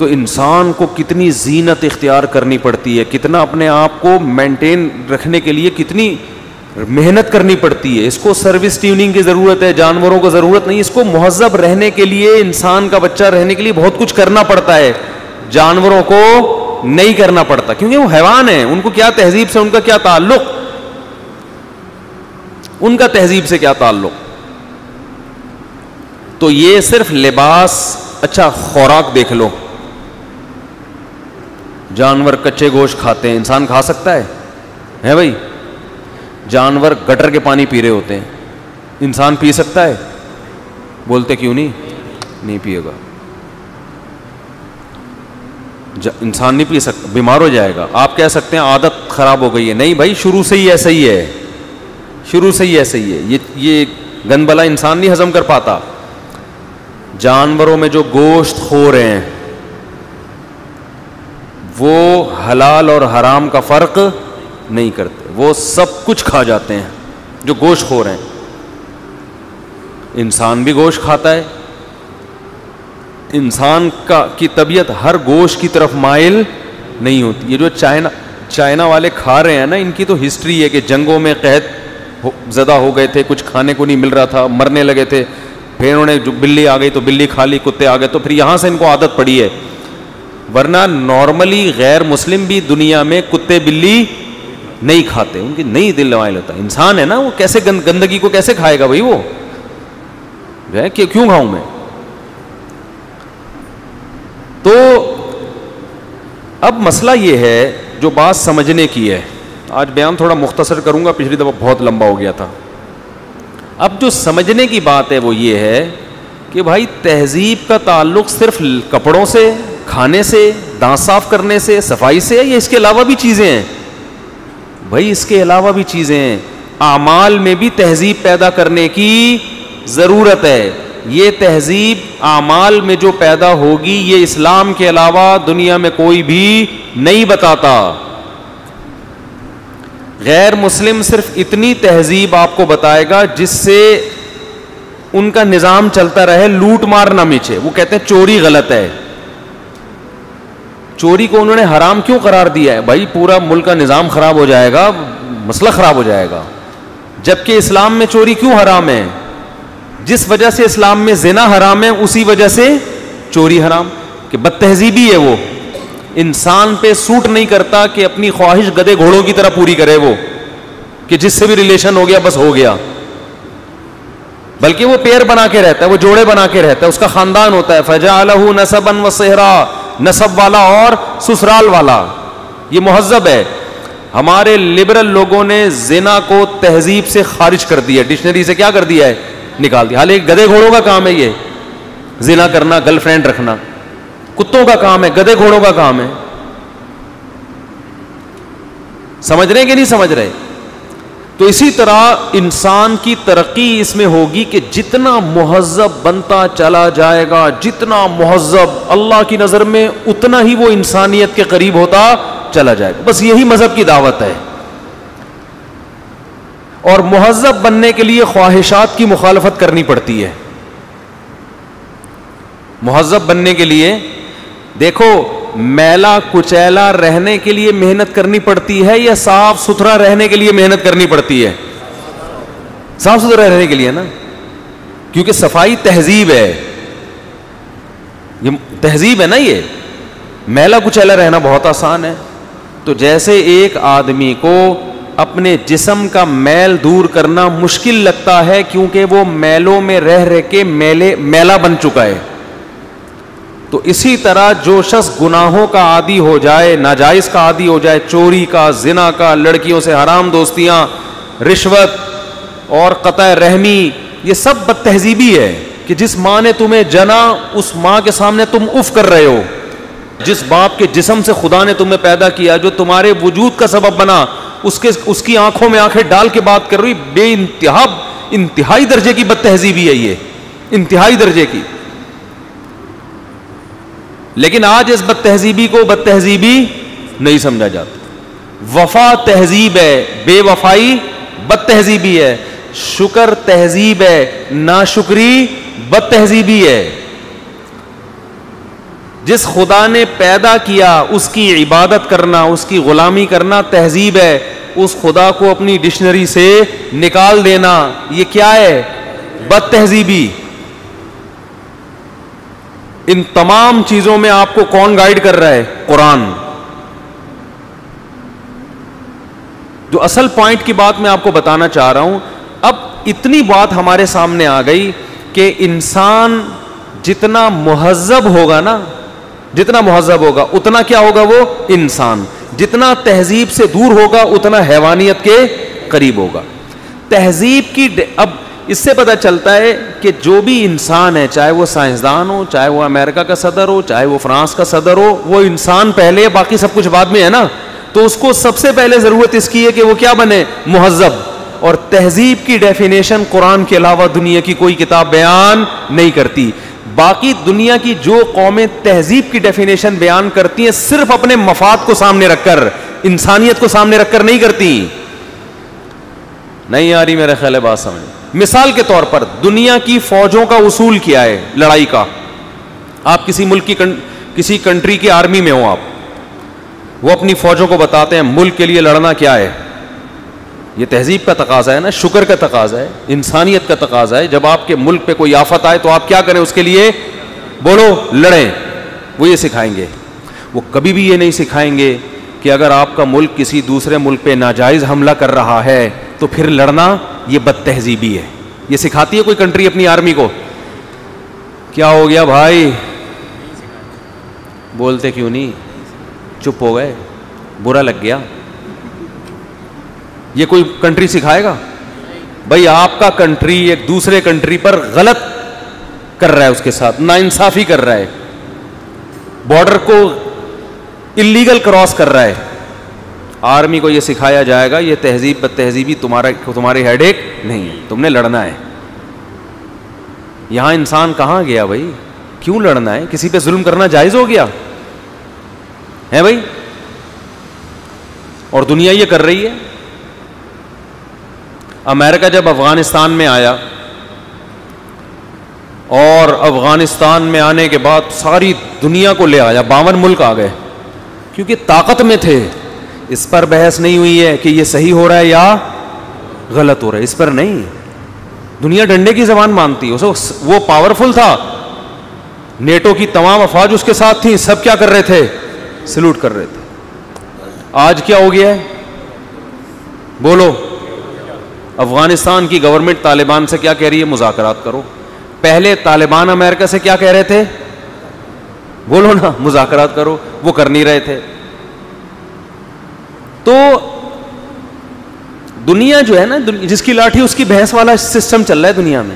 تو انسان کو کتنی زینت اختیار کرنی پڑتی ہے, کتنا اپنے آپ کو مینٹین رکھنے کے لیے کتنی محنت کرنی پڑتی ہے. اس کو سروس ٹیوننگ کی ضرورت ہے, جانوروں کو ضرورت نہیں. اس کو مہذب رہنے کے لیے, انسان کا بچہ رہنے کے لیے بہت کچھ کرنا پڑتا ہے, جانوروں کو نہیں کرنا پڑتا, کیونکہ وہ حیوان ہیں. ان کو کیا تہذیب سے ان کا کیا تعلق, ان کا تہذیب سے کیا تعلق. تو یہ صرف لباس. اچھا خوراک دیکھ لو, جانور کچے گوشت کھاتے ہیں, انسان کھا سکتا ہے بھائی؟ جانور گٹر کے پانی پی رہے ہوتے ہیں, انسان پی سکتا ہے؟ بولتے کیوں نہیں پیے گا. انسان نہیں پی سکتا, بیمار ہو جائے گا. آپ کہہ سکتے ہیں عادت خراب ہو گئی ہے, نہیں بھائی, شروع سے ہی ایسا ہی ہے, شروع سے ہی ایسا ہی ہے. یہ گند بلا انسان نہیں ہضم کر پاتا. جانوروں میں جو گوشت خور ہیں وہ حلال اور حرام کا فرق نہیں کرتے, وہ سب کچھ کھا جاتے ہیں جو گوشت خور ہیں. انسان بھی گوشت کھاتا ہے. انسان کی طبیعت ہر گوشت کی طرف مائل نہیں ہوتی. یہ جو چائنا والے کھا رہے ہیں نا, ان کی تو ہسٹری ہے کہ جنگوں میں قحط زدہ ہو گئے تھے, کچھ کھانے کو نہیں مل رہا تھا, مرنے لگے تھے, پھر انہوں نے جو بلی آ گئی تو بلی کھا لی, کتے آ گئے تو پھر یہاں سے ان کو عادت پڑی ہے. ورنہ نارملی غیر مسلم بھی دنیا میں کتے بلی نہیں کھاتے, ان کی نہیں دل مائل ہوتا. انسان ہے نا, وہ کیسے گندگی کو کیسے کھائے گا بھائی؟ وہ کہ کیوں کھاؤں میں؟ تو اب مسئلہ یہ ہے جو بات سمجھنے کی ہے. آج بیان تھوڑا مختصر کروں گا, پچھلی دفعہ بہت لمبا ہو گیا تھا. اب جو سمجھنے کی بات ہے وہ یہ ہے کہ بھائی تہذیب کا تعلق صرف کپڑوں سے, کھانے سے, دانت صاف کرنے سے, صفائی سے ہے, یا اس کے علاوہ بھی چیزیں ہیں؟ بھائی اس کے علاوہ بھی چیزیں ہیں. اعمال میں بھی تہذیب پیدا کرنے کی ضرورت ہے. یہ تہذیب اعمال میں جو پیدا ہوگی یہ اسلام کے علاوہ دنیا میں کوئی بھی نہیں بتاتا. غیر مسلم صرف اتنی تہذیب آپ کو بتائے گا جس سے ان کا نظام چلتا رہے, لوٹ مار نہ مچے. وہ کہتے ہیں چوری غلط ہے. چوری کو انہوں نے حرام کیوں قرار دیا ہے؟ بھائی پورا ملک کا نظام خراب ہو جائے گا, مسئلہ خراب ہو جائے گا. جبکہ اسلام میں چوری کیوں حرام ہے؟ جس وجہ سے اسلام میں زنا حرام ہے اسی وجہ سے چوری حرام, کہ بد تہذیبی ہے. وہ انسان پہ سوٹ نہیں کرتا کہ اپنی خواہش گدے گھوڑوں کی طرح پوری کرے, وہ کہ جس سے بھی ریلیشن ہو گیا بس ہو گیا. بلکہ وہ پیر بنا کے رہتا ہے, وہ جوڑے بنا کے رہتا ہے, اس کا خاندان ہوتا ہے. فجعلہ نسبا وصہرا, نسب والا اور سسرال والا. یہ مہذب ہے. ہمارے لبرل لوگوں نے زنا کو تہذیب سے خارج کر دیا, ڈکشنری سے کیا کر دیا ہے, نکال دیا. حالانکہ گدے گھوڑوں کا کام ہے یہ زنا کرنا, گرل فرینڈ رکھنا. کتوں کا کام ہے, گدے گھوڑوں کا کام ہے. سمجھ رہے کہ نہیں سمجھ رہے؟ تو اسی طرح انسان کی ترقی اس میں ہوگی کہ جتنا مہذب بنتا چلا جائے گا, جتنا مہذب اللہ کی نظر میں, اتنا ہی وہ انسانیت کے قریب ہوتا چلا جائے گا. بس یہی مذہب کی دعوت ہے. اور مہذب بننے کے لیے خواہشات کی مخالفت کرنی پڑتی ہے. مہذب بننے کے لیے دیکھو, میلا کچیلا رہنے کے لیے محنت کرنی پڑتی ہے یا صاف ستھرا رہنے کے لیے محنت کرنی پڑتی ہے؟ صاف ستھرا رہنے کے لیے نا, کیونکہ صفائی تہذیب ہے. یہ تہذیب ہے نا. یہ میلا کچیلا رہنا بہت آسان ہے. تو جیسے ایک آدمی کو اپنے جسم کا میل دور کرنا مشکل لگتا ہے کیونکہ وہ میلوں میں رہ رہ کے میلا بن چکا ہے, تو اسی طرح جو شخص گناہوں کا عادی ہو جائے, ناجائز کا عادی ہو جائے, چوری کا, زنا کا, لڑکیوں سے حرام دوستیاں, رشوت اور قطع رحمی, یہ سب بد تہذیبی ہے. کہ جس ماں نے تمہیں جنا اس ماں کے سامنے تم اف کر رہے ہو. جس باپ کے جسم سے خدا نے تمہیں پیدا کیا, جو تمہارے وجود کا سبب بنا, اس کی آنکھوں میں آنکھیں ڈال کے بات کر رہی. بے انتہائی درجے کی بد تہذیبی ہے یہ, انتہائی درجے کی. لیکن آج اس بد تہذیبی کو بد تہذیبی نہیں سمجھا جاتا. وفا تہذیب ہے, بے وفائی بد تہذیبی ہے. شکر تہذیب ہے, ناشکری بد تہذیبی ہے. جس خدا نے پیدا کیا اس کی عبادت کرنا, اس کی غلامی کرنا تہذیب ہے. اس خدا کو اپنی ڈکشنری سے نکال دینا یہ کیا ہے؟ بد تہذیبی. ان تمام چیزوں میں آپ کو کون گائیڈ کر رہا ہے؟ قرآن. جو اصل پوائنٹ کی بات میں آپ کو بتانا چاہ رہا ہوں, اب اتنی بات ہمارے سامنے آ گئی کہ انسان جتنا مہذب ہوگا نا, جتنا مہذب ہوگا اتنا کیا ہوگا وہ انسان, جتنا تہذیب سے دور ہوگا اتنا حیوانیت کے قریب ہوگا. تہذیب کی اب اس سے پتہ چلتا ہے کہ جو بھی انسان ہے, چاہے وہ سائنسدان ہو, چاہے وہ امریکہ کا صدر ہو, چاہے وہ فرانس کا صدر ہو, وہ انسان پہلے, باقی سب کچھ بعد میں ہے نا. تو اس کو سب سے پہلے ضرورت اس کی ہے کہ وہ کیا بنے؟ مہذب. اور تہذیب کی ڈیفینیشن قرآن کے علاوہ دنیا کی کوئی کتاب بیان نہیں کرتی. باقی دنیا کی جو قومیں تہذیب کی ڈیفینیشن بیان کرتی ہیں صرف اپنے مفاد کو سامنے رکھ کر, انسانیت کو سامنے رکھ کر نہیں کرتی. نہیں آ رہی میرے خیال ہے بات سمجھ. مثال کے طور پر دنیا کی فوجوں کا اصول کیا ہے لڑائی کا؟ آپ کسی ملک کی کسی کنٹری کی آرمی میں ہو آپ, وہ اپنی فوجوں کو بتاتے ہیں ملک کے لیے لڑنا کیا ہے. یہ تہذیب کا تقاضا ہے نا, شکر کا تقاضا ہے, انسانیت کا تقاضا ہے. جب آپ کے ملک پہ کوئی آفت آئے تو آپ کیا کریں اس کے لیے؟ بولو, لڑیں. وہ یہ سکھائیں گے. وہ کبھی بھی یہ نہیں سکھائیں گے کہ اگر آپ کا ملک کسی دوسرے ملک پہ ناجائز حملہ کر رہا ہے تو پھر لڑنا یہ بد تہذیبی ہے. یہ سکھاتی ہے کوئی کنٹری اپنی آرمی کو؟ کیا ہو گیا بھائی, بولتے کیوں نہیں؟ چپ ہو گئے, برا لگ گیا. یہ کوئی کنٹری سکھائے گا؟ بھائی آپ کا کنٹری ایک دوسرے کنٹری پر غلط کر رہا ہے, اس کے ساتھ ناانصافی کر رہا ہے, بارڈر کو اللیگل کراس کر رہا ہے. آرمی کو یہ سکھایا جائے گا یہ تہذیب بد تہذیبی تمہارے ہیڈ ایک نہیں ہے, تم نے لڑنا ہے. یہاں انسان کہاں گیا بھائی؟ کیوں لڑنا ہے؟ کسی پہ ظلم کرنا جائز ہو گیا ہے بھائی؟ اور دنیا یہ کر رہی ہے. امریکہ جب افغانستان میں آیا اور افغانستان میں آنے کے بعد ساری دنیا کو لے آیا, 52 ملک آ گئے, کیونکہ طاقت میں تھے. اس پر بحث نہیں ہوئی ہے کہ یہ صحیح ہو رہا ہے یا غلط ہو رہا ہے, اس پر نہیں. دنیا ڈنڈے کی زبان مانتی ہے. وہ پاورفل تھا, نیٹو کی تمام افواج اس کے ساتھ تھیں, سب کیا کر رہے تھے؟ سلوٹ کر رہے تھے. آج کیا ہو گیا ہے بولو؟ افغانستان کی گورنمنٹ طالبان سے کیا کہہ رہی ہے؟ مذاکرات کرو. پہلے طالبان امریکہ سے کیا کہہ رہے تھے؟ بولو نا, مذاکرات کرو. وہ کر نہیں رہے تھے. تو دنیا جو ہے نا, جس کی لاٹھی اس کی بھینس والا سسٹم چل رہا ہے دنیا میں.